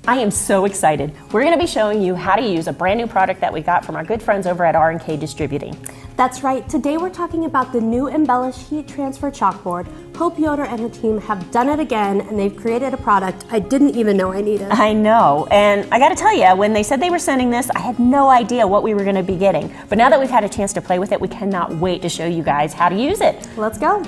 I am so excited. We're going to be showing you how to use a brand new product that we got from our good friends over at R&K Distributing. That's right. Today we're talking about the new Embellish heat transfer chalkboard. Hope Yoder and her team have done it again, and they've created a product I didn't even know I needed. I know, and I got to tell you, when they said they were sending this, I had no idea what we were going to be getting. But now that we've had a chance to play with it, we cannot wait to show you guys how to use it. Let's go.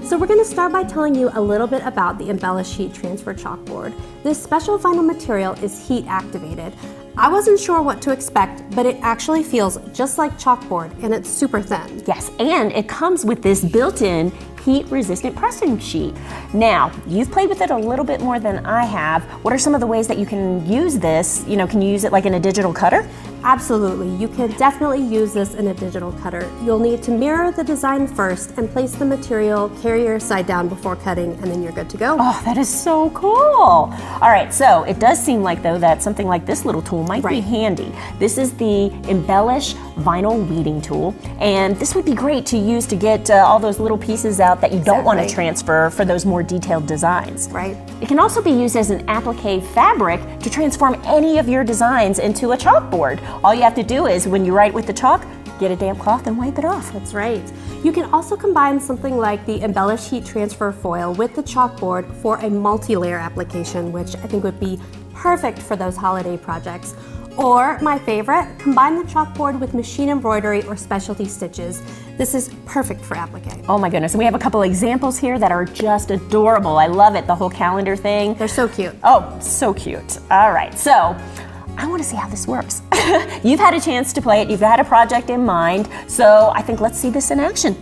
So we're going to start by telling you a little bit about the Embellish heat transfer chalkboard. This special vinyl material is heat activated. I wasn't sure what to expect, but it actually feels just like chalkboard, and it's super thin. Yes, and it comes with this built-in heat-resistant pressing sheet. Now, you've played with it a little bit more than I have. What are some of the ways that you can use this? You know, can you use it like in a digital cutter? Absolutely. You can definitely use this in a digital cutter. You'll need to mirror the design first and place the material carrier side down before cutting, and then you're good to go. Oh, that is so cool. All right, so it does seem like, though, that something like this little tool might be handy. This is the Embellish vinyl weeding tool, and this would be great to use to get all those little pieces out that you don't want to transfer for those more detailed designs. Right. It can also be used as an applique fabric to transform any of your designs into a chalkboard. All you have to do is, when you write with the chalk, get a damp cloth and wipe it off. That's right. You can also combine something like the Embellish heat transfer foil with the chalkboard for a multi-layer application, which I think would be perfect for those holiday projects. Or, my favorite, combine the chalkboard with machine embroidery or specialty stitches. This is perfect for applique. Oh my goodness, and we have a couple examples here that are just adorable. I love it, the whole calendar thing. They're so cute. Oh, so cute. All right, so I want to see how this works. You've had a chance to play it, you've had a project in mind, so I think let's see this in action.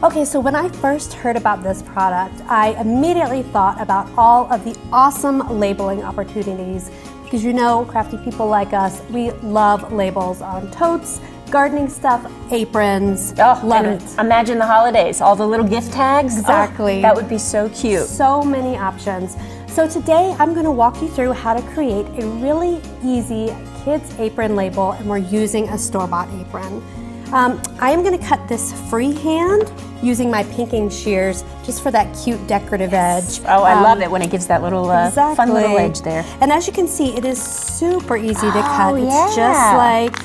Okay, so when I first heard about this product, I immediately thought about all of the awesome labeling opportunities. Because you know, crafty people like us, we love labels on totes, gardening stuff, aprons. Oh, love it. Imagine the holidays, all the little gift tags. Exactly. Oh, that would be so cute. So many options. So today I'm going to walk you through how to create a really easy kids apron label, and we're using a store-bought apron. I am going to cut this freehand using my pinking shears just for that cute decorative edge. Oh, I love it when it gives that little fun little edge there. And as you can see, it is super easy to cut. It's just like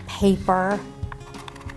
paper.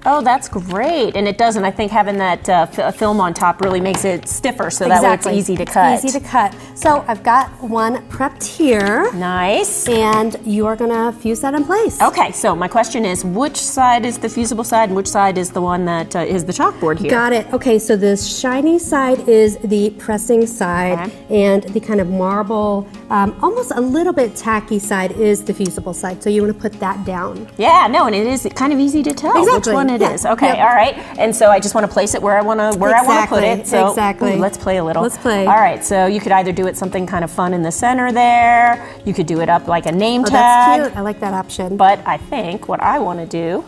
Oh, that's great. And it doesn't, I think having that film on top really makes it stiffer, so that way it's easy to cut. Easy to cut. So I've got one prepped here. Nice. And you are going to fuse that in place. Okay, so my question is, which side is the fusible side and which side is the one that is the chalkboard here? Got it. Okay, so the shiny side is the pressing side, and the kind of marble, almost a little bit tacky side is the fusible side. So you want to put that down. Yeah, no, and it is kind of easy to tell which one it is. Okay, all right. And so I just want to place it where I want to put it. So ooh, let's play a little. Let's play. All right, so you could either do it something kind of fun in the center there. You could do it up like a name tag. That's cute. I like that option. But I think what I want to do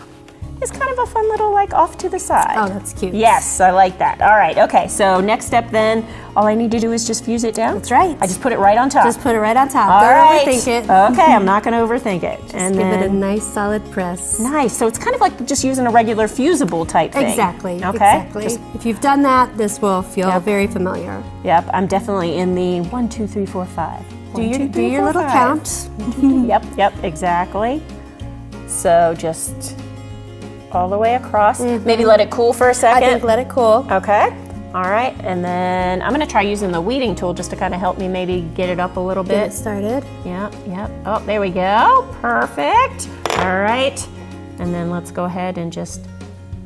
is kind of a fun little like off to the side. Oh, that's cute. Yes, I like that. All right, okay, so next step then, all I need to do is just fuse it down? That's right. I just put it right on top. Just put it right on top. All right. Don't overthink it. Okay, I'm not going to overthink it. Just give it a nice solid press. Nice, so it's kind of like just using a regular fusible type thing. Exactly, okay. exactly. If you've done that, this will feel very familiar. Yep, I'm definitely in the 1, 2, 3, 4, 5. Do your little count. Yep, exactly. So just all the way across. Maybe let it cool for a second. I think let it cool. Okay. All right, and then I'm going to try using the weeding tool just to kind of help me maybe get it up a little bit. Get it started. Yep. Oh, there we go. Perfect. All right. And then let's go ahead and just,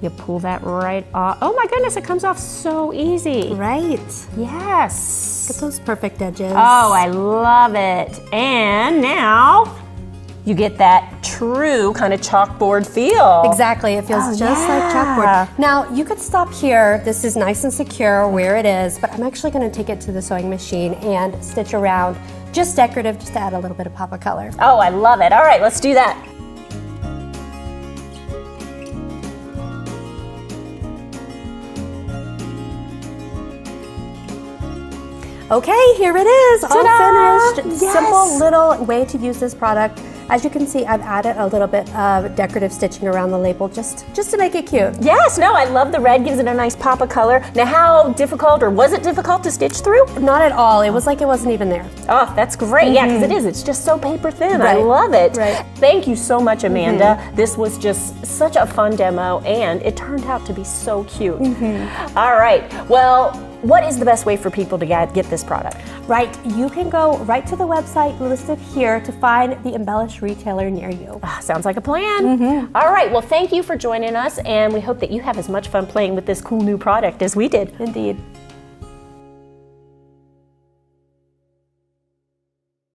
you pull that right off. Oh my goodness, it comes off so easy. Right. Yes. Get those perfect edges. Oh, I love it. And now you get that true kind of chalkboard feel. Exactly, it feels just like chalkboard. Now, you could stop here. This is nice and secure where it is, but I'm actually going to take it to the sewing machine and stitch around, just decorative, just to add a little bit of pop of color. Oh, I love it. All right, let's do that. Okay, here it is, all Ta-da! finished. Yes. Simple little way to use this product. as you can see, I've added a little bit of decorative stitching around the label just to make it cute. Yes, no, I love the red, gives it a nice pop of color. Now, how difficult, or was it difficult to stitch through? Not at all. It was like it wasn't even there. Oh, that's great. Yeah, because it is. It's just so paper thin. I Right. love it. Right. Thank you so much, Amanda. This was just such a fun demo, and it turned out to be so cute. All right. Well, what is the best way for people to get this product? Right, you can go right to the website listed here to find the Embellish retailer near you. Sounds like a plan. All right. Well, thank you for joining us, and we hope that you have as much fun playing with this cool new product as we did. Indeed.